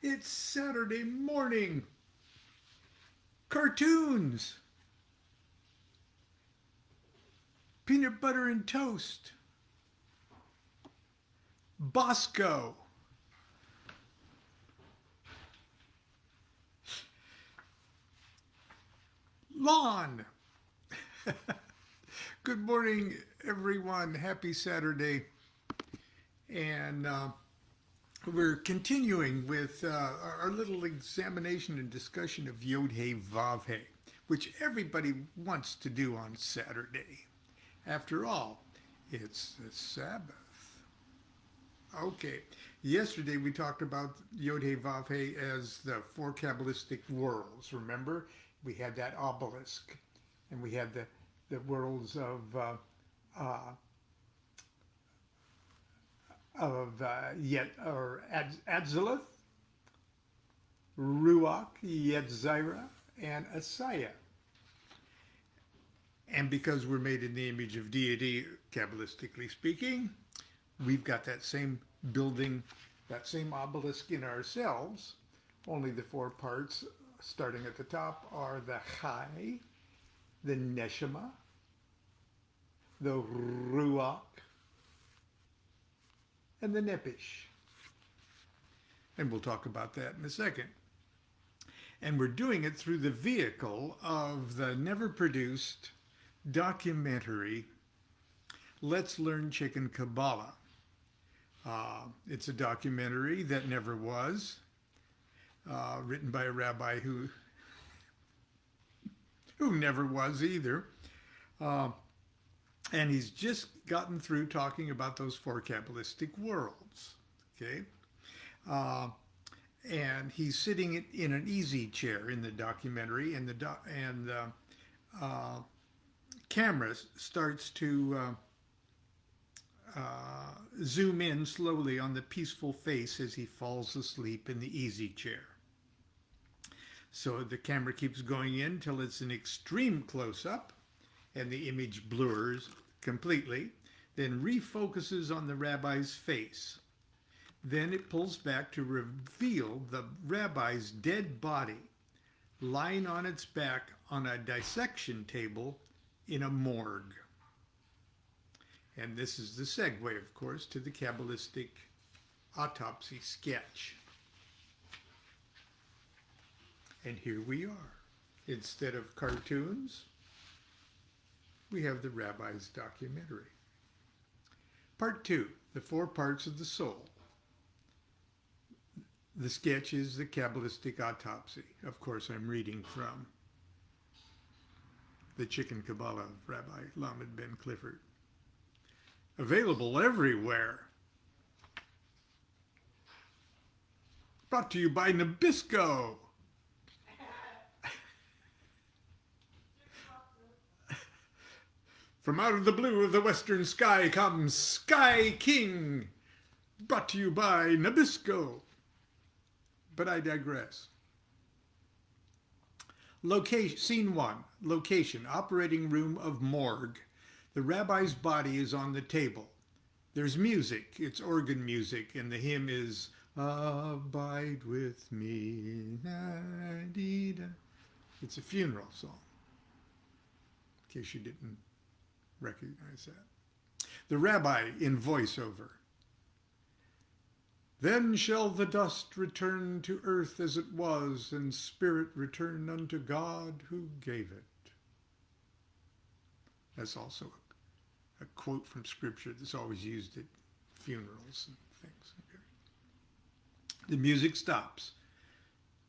It's Saturday morning. Cartoons, peanut butter and toast, Bosco, Lon. Good morning, everyone. Happy Saturday. And we're continuing with our little examination and discussion of Yod He Vav He, which everybody wants to do on Saturday. After all, it's the Sabbath. Okay, yesterday we talked about Yod He Vav He as the four Kabbalistic worlds. Remember, we had that obelisk, and we had the worlds uh, Yet or Adzilith, Ruach, Yetzirah, and Asaya. And because we're made in the image of deity, Kabbalistically speaking, we've got that same building, that same obelisk in ourselves. Only the four parts, starting at the top, are the Chai, the Neshama, the Ruach, and the Nepish. And we'll talk about that in a second. And we're doing it through the vehicle of the never produced documentary, Let's Learn Chicken Kabbalah. It's a documentary that never was, written by a rabbi who never was either. And he's just gotten through talking about those four Kabbalistic worlds. Okay? And he's sitting in an easy chair in the documentary, and the camera starts to zoom in slowly on the peaceful face as he falls asleep in the easy chair. So the camera keeps going in till it's an extreme close-up, and the image blurs completely, then refocuses on the rabbi's face. Then it pulls back to reveal the rabbi's dead body lying on its back on a dissection table in a morgue. And this is the segue, of course, to the Kabbalistic autopsy sketch. And here we are. Instead of cartoons, we have the rabbi's documentary. Part 2, the four parts of the soul. The sketch is the Kabbalistic autopsy. Of course, I'm reading from the Chicken Kabbalah of Rabbi Lamed Ben Clifford. Available everywhere. Brought to you by Nabisco. From out of the blue of the western sky comes Sky King, brought to you by Nabisco. But I digress. Location, scene 1, location, operating room of morgue. The rabbi's body is on the table. There's music, it's organ music, and the hymn is Abide with me. It's a funeral song, in case you didn't recognize that. The rabbi in voiceover. Then shall the dust return to earth as it was, and spirit return unto God who gave it. That's also a quote from Scripture that's always used at funerals and things. Okay. The music stops.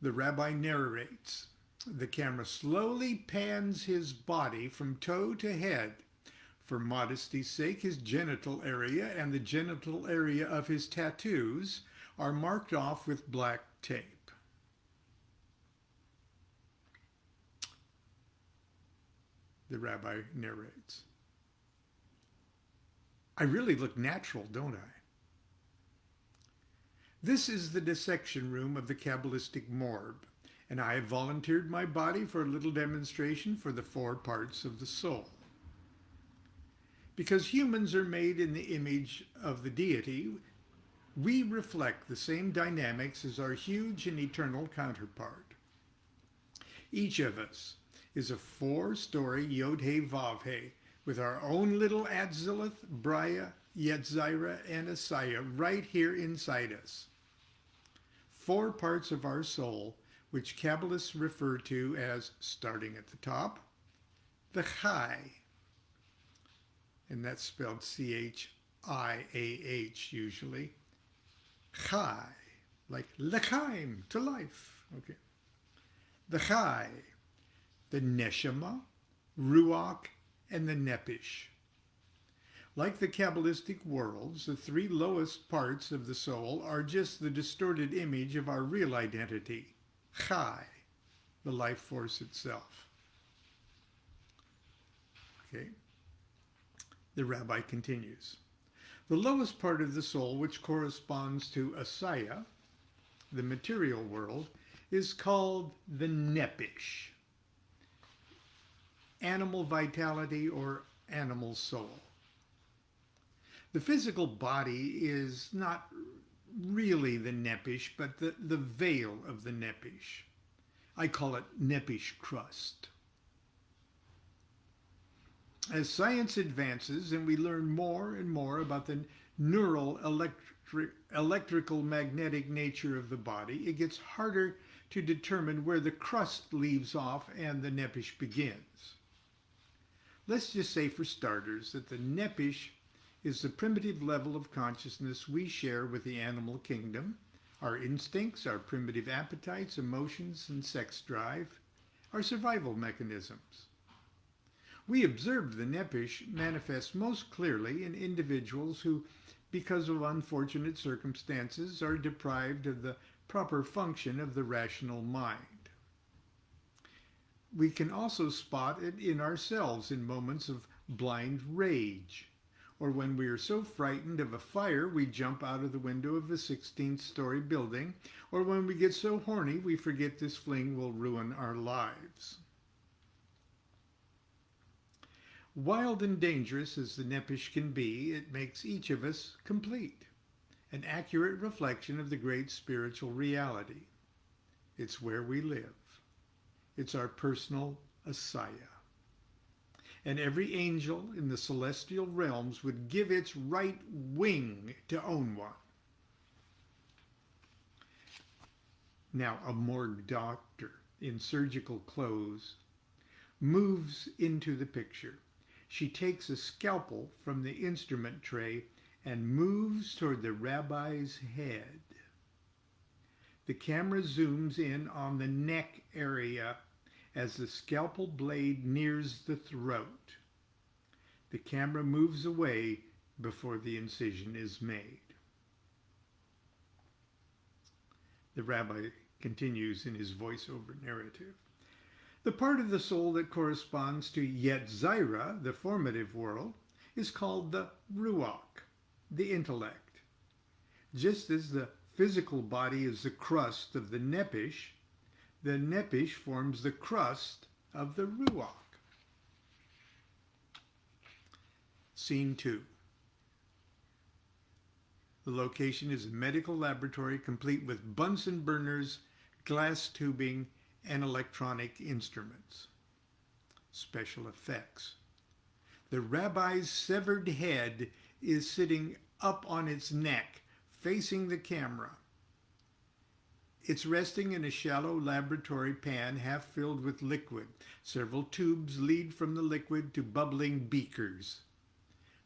The rabbi narrates. The camera slowly pans his body from toe to head. For modesty's sake, his genital area and the genital area of his tattoos are marked off with black tape. The rabbi narrates. I really look natural, don't I? This is the dissection room of the Kabbalistic Morb, and I have volunteered my body for a little demonstration for the four parts of the soul. Because humans are made in the image of the deity, We reflect the same dynamics as our huge and eternal counterpart. Each of us is a four-story Yod-He Vav-He with our own little Atzilith, Braya, Yetzirah, and Asaya right here inside us. Four parts of our soul, which Kabbalists refer to as, starting at the top, the Chai, and that's spelled C-H-I-A-H usually. Chai, like l'chaim, to life. Okay. The Chai, the Neshama, Ruach, and the Nepish. Like the Kabbalistic worlds, the three lowest parts of the soul are just the distorted image of our real identity, Chai, the life force itself. Okay. The rabbi continues. The lowest part of the soul, which corresponds to Asaya, the material world, is called the Nepish, animal vitality or animal soul. The physical body is not really the Nepish, but the veil of the Nepish. I call it Nepish crust. As science advances and we learn more and more about the neural electrical magnetic nature of the body, it gets harder to determine where the crust leaves off and the Nepish begins. Let's just say, for starters, that the Nepish is the primitive level of consciousness we share with the animal kingdom, our instincts, our primitive appetites, emotions, and sex drive, our survival mechanisms. We observe the Nepish manifest most clearly in individuals who, because of unfortunate circumstances, are deprived of the proper function of the rational mind. We can also spot it in ourselves in moments of blind rage, or when we are so frightened of a fire we jump out of the window of a 16th-story building, or when we get so horny we forget this fling will ruin our lives. Wild and dangerous as the Nepish can be, it makes each of us complete, an accurate reflection of the great spiritual reality. It's where we live. It's our personal Asaya. And every angel in the celestial realms would give its right wing to own one. Now, a morgue doctor in surgical clothes moves into the picture. She takes a scalpel from the instrument tray and moves toward the rabbi's head. The camera zooms in on the neck area as the scalpel blade nears the throat. The camera moves away before the incision is made. The rabbi continues in his voiceover narrative. The part of the soul that corresponds to Yetzirah, the formative world, is called the Ruach, the intellect. Just as the physical body is the crust of the Nepish forms the crust of the Ruach. Scene 2. The location is a medical laboratory complete with Bunsen burners, glass tubing, and electronic instruments. Special effects. The rabbi's severed head is sitting up on its neck, facing the camera. It's resting in a shallow laboratory pan half filled with liquid. Several tubes lead from the liquid to bubbling beakers.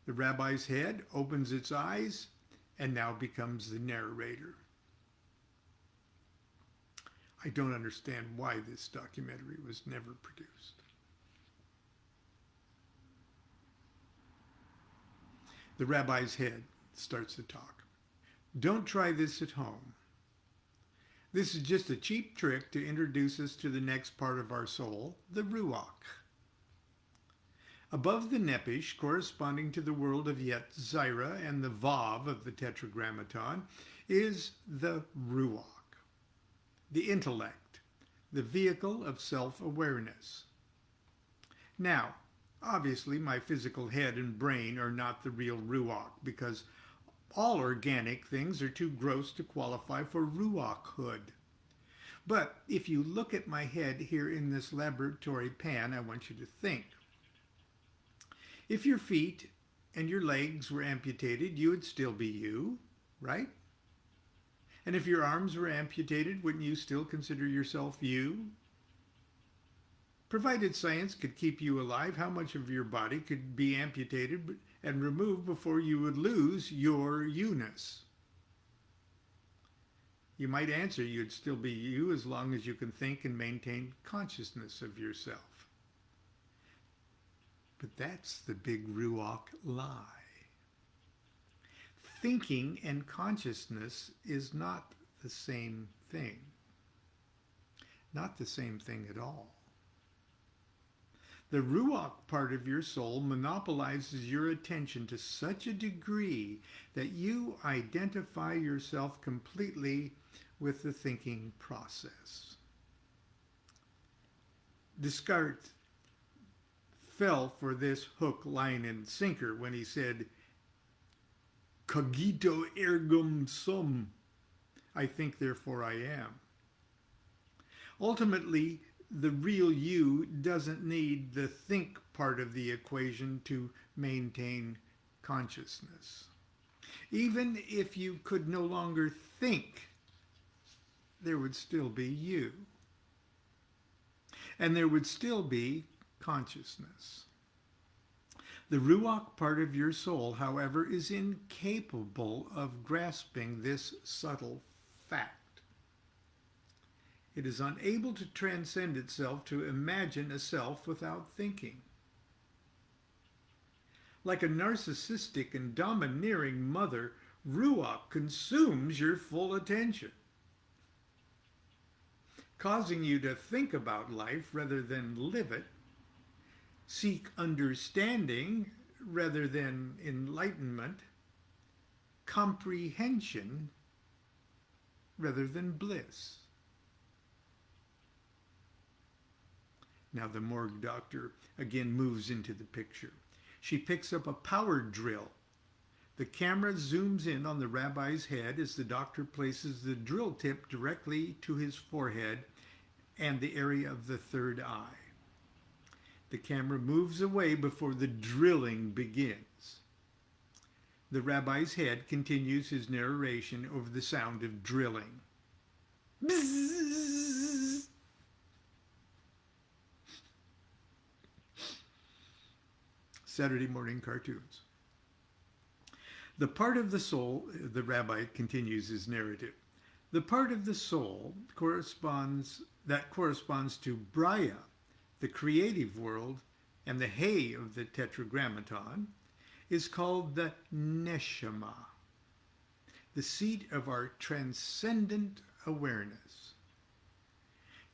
The rabbi's head opens its eyes and now becomes the narrator. I don't understand why this documentary was never produced. The rabbi's head starts to talk. Don't try this at home. This is just a cheap trick to introduce us to the next part of our soul, the Ruach. Above the Nepish, corresponding to the world of Yetzirah and the Vav of the Tetragrammaton, is the Ruach, the intellect, the vehicle of self-awareness. Now, obviously, my physical head and brain are not the real Ruach, because All organic things are too gross to qualify for ruachhood. But if you look at my head here in this laboratory pan, I want you to think. If your feet and your legs were amputated, you would still be you, right? And if your arms were amputated, wouldn't you still consider yourself you? Provided science could keep you alive, how much of your body could be amputated and removed before you would lose your you-ness? You might answer you'd still be you as long as you can think and maintain consciousness of yourself. But that's the big ruach lie. Thinking and consciousness is not the same thing. Not the same thing at all. The ruach part of your soul monopolizes your attention to such a degree that you identify yourself completely with the thinking process. Descartes fell for this hook, line, and sinker when he said, "Cogito ergo sum," I think, therefore I am. Ultimately, the real you doesn't need the think part of the equation to maintain consciousness. Even if you could no longer think, there would still be you. And there would still be consciousness. The ruach part of your soul, however, is incapable of grasping this subtle fact. It is unable to transcend itself to imagine a self without thinking. Like a narcissistic and domineering mother, ruach consumes your full attention, causing you to think about life rather than live it, seek understanding rather than enlightenment, comprehension rather than bliss. Now the morgue doctor again moves into the picture. She picks up a power drill. The camera zooms in on the rabbi's head as the doctor places the drill tip directly to his forehead and the area of the third eye. The camera moves away before the drilling begins. The rabbi's head continues his narration over the sound of drilling. Bzzz. Saturday morning cartoons. The part of the soul, the rabbi continues his narrative, the part of the soul corresponds to Braya, the creative world, and the hay of the tetragrammaton, is called the neshama, the seat of our transcendent awareness.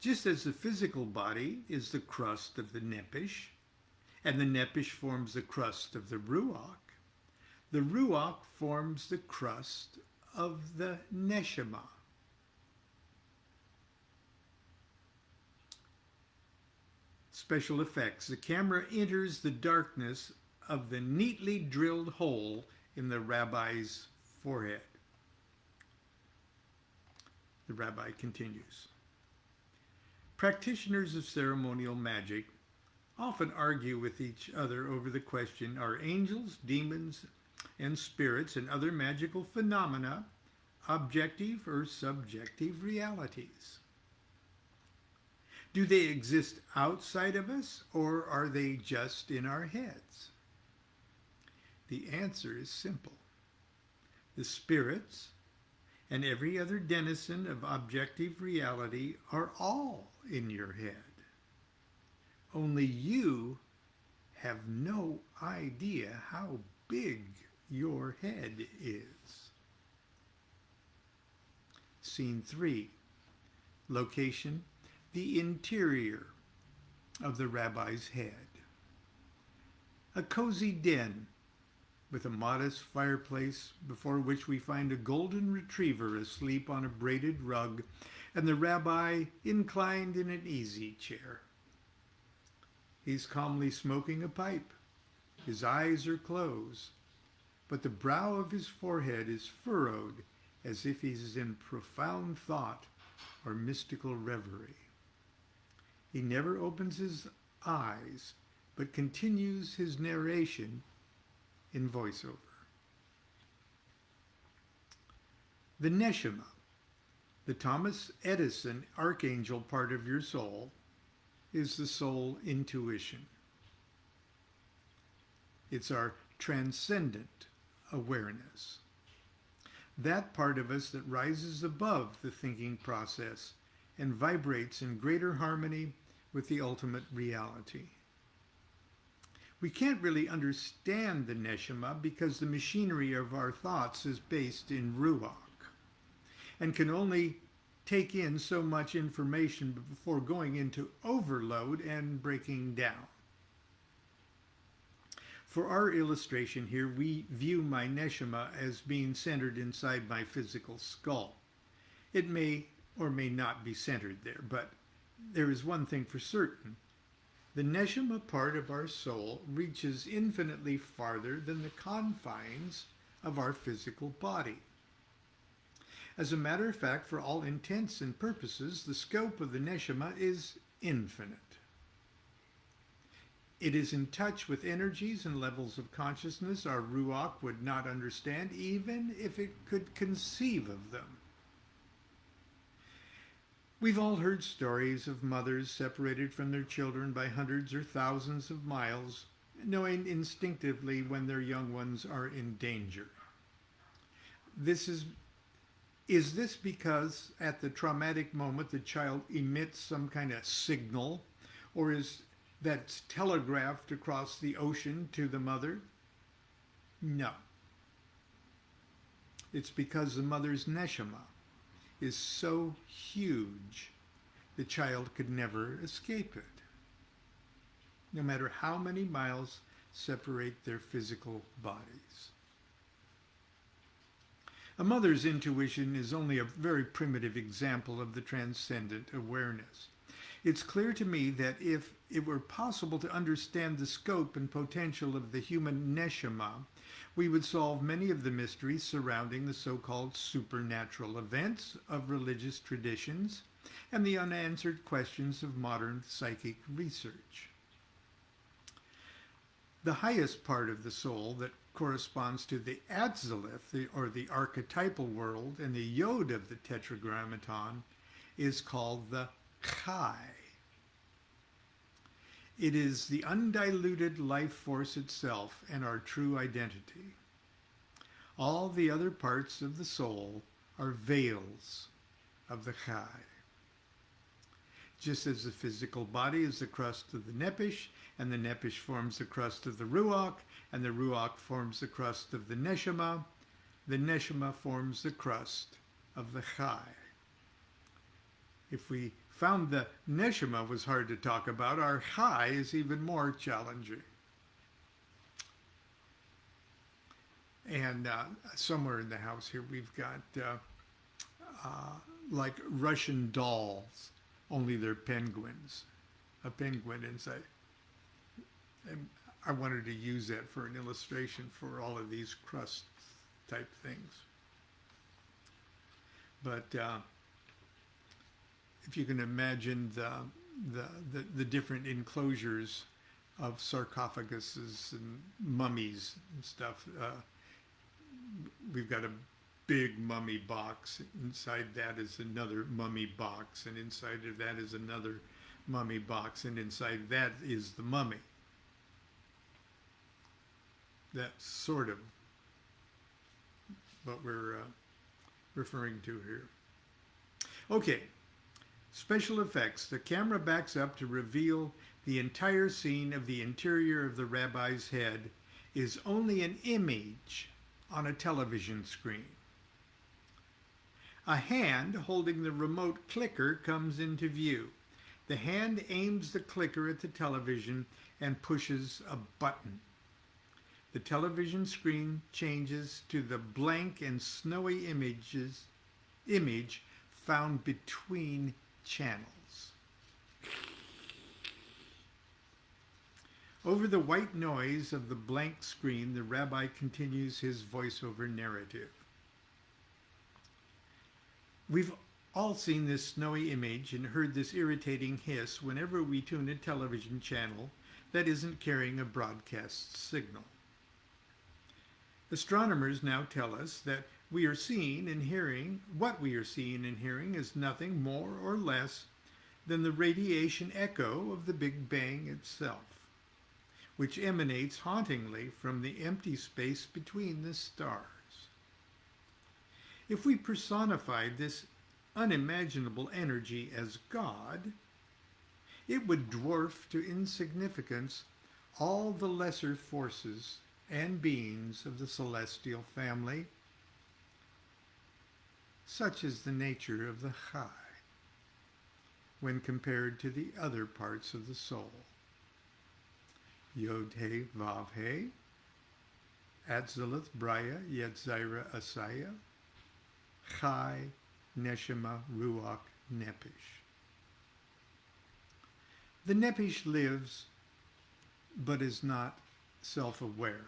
Just as the physical body is the crust of the nepish, and the nepish forms the crust of the ruach forms the crust of the neshama. Special effects. The camera enters the darkness of the neatly drilled hole in the rabbi's forehead. The rabbi continues. Practitioners of ceremonial magic often argue with each other over the question, are angels, demons, and spirits and other magical phenomena objective or subjective realities? Do they exist outside of us, or are they just in our heads? The answer is simple. The spirits and every other denizen of objective reality are all in your head. Only you have no idea how big your head is. Scene 3. Location, the interior of the rabbi's head. A cozy den with a modest fireplace before which we find a golden retriever asleep on a braided rug and the rabbi inclined in an easy chair. He's calmly smoking a pipe. His eyes are closed. but the brow of his forehead is furrowed as if he is in profound thought or mystical reverie. He never opens his eyes, but continues his narration in voiceover. The neshama, the Thomas Edison archangel part of your soul, is the soul intuition. It's our transcendent awareness. That part of us that rises above the thinking process and vibrates in greater harmony with the ultimate reality. We can't really understand the neshama because the machinery of our thoughts is based in ruach and can only take in so much information before going into overload and breaking down. For our illustration here, we view my neshama as being centered inside my physical skull. It may or may not be centered there, but there is one thing for certain. The neshama part of our soul reaches infinitely farther than the confines of our physical body. As a matter of fact, for all intents and purposes, the scope of the neshama is infinite. It is in touch with energies and levels of consciousness our ruach would not understand, even if it could conceive of them. We've all heard stories of mothers separated from their children by hundreds or thousands of miles, knowing instinctively when their young ones are in danger. Is this because at the traumatic moment the child emits some kind of signal, or is that's telegraphed across the ocean to the mother? No. It's because the mother's neshama is so huge the child could never escape it, no matter how many miles separate their physical bodies. A mother's intuition is only a very primitive example of the transcendent awareness. It's clear to me that if it were possible to understand the scope and potential of the human neshama, we would solve many of the mysteries surrounding the so-called supernatural events of religious traditions and the unanswered questions of modern psychic research. The highest part of the soul that corresponds to the Atzilith, or the archetypal world, and the yod of the Tetragrammaton, is called the Chai. It is the undiluted life force itself and our true identity. All the other parts of the soul are veils of the Chai. Just as the physical body is the crust of the Nepish, and the Nepish forms the crust of the Ruach, and the Ruach forms the crust of the Neshama forms the crust of the Chai. If we found the Neshama was hard to talk about, our Chai is even more challenging. And somewhere in the house here we've got like Russian dolls, only they're penguins. A penguin inside. And I wanted to use that for an illustration for all of these crust type things. But if you can imagine the different enclosures of sarcophaguses and mummies and stuff, we've got a big mummy box. Inside that is another mummy box, and inside of that is another mummy box, and inside that is the mummy. That's sort of what we're referring to here. Okay, special effects. The camera backs up to reveal the entire scene of the interior of the rabbi's head is only an image on a television screen. A hand holding the remote clicker comes into view. The hand aims the clicker at the television and pushes a button. The television screen changes to the blank and snowy image found between channels. Over the white noise of the blank screen, the rabbi continues his voiceover narrative. We've all seen this snowy image and heard this irritating hiss whenever we tune a television channel that isn't carrying a broadcast signal. Astronomers now tell us that what we are seeing and hearing is nothing more or less than the radiation echo of the Big Bang itself, which emanates hauntingly from the empty space between the stars. If we personified this unimaginable energy as God, it would dwarf to insignificance all the lesser forces and beings of the celestial family, such as the nature of the Chai, when compared to the other parts of the soul. Yod-He, Vav-He, Atzilith, Braya, Yetzirah, Asaya, Chai, Neshama, Ruach, Nepish. The Nepish lives, but is not self-aware.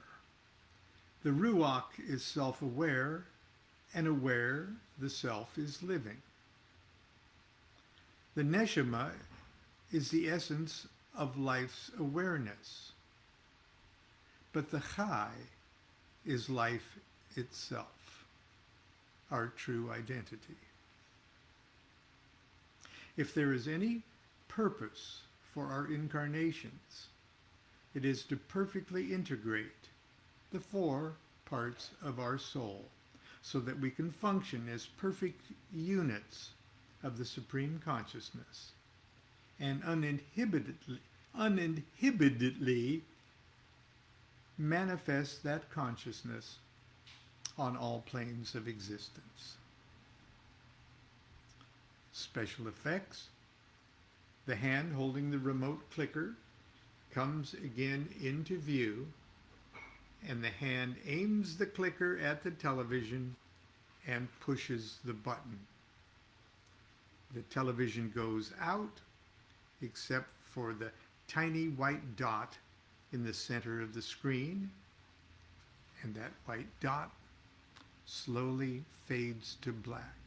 The Ruach is self-aware, and aware the self is living. The Neshama is the essence of life's awareness, but the Chai is life itself, our true identity. If there is any purpose for our incarnations, it is to perfectly integrate the four parts of our soul so that we can function as perfect units of the Supreme Consciousness and uninhibitedly manifest that consciousness on all planes of existence. Special effects. The hand holding the remote clicker comes again into view, and the hand aims the clicker at the television and pushes the button. The television goes out, except for the tiny white dot in the center of the screen, and that white dot slowly fades to black.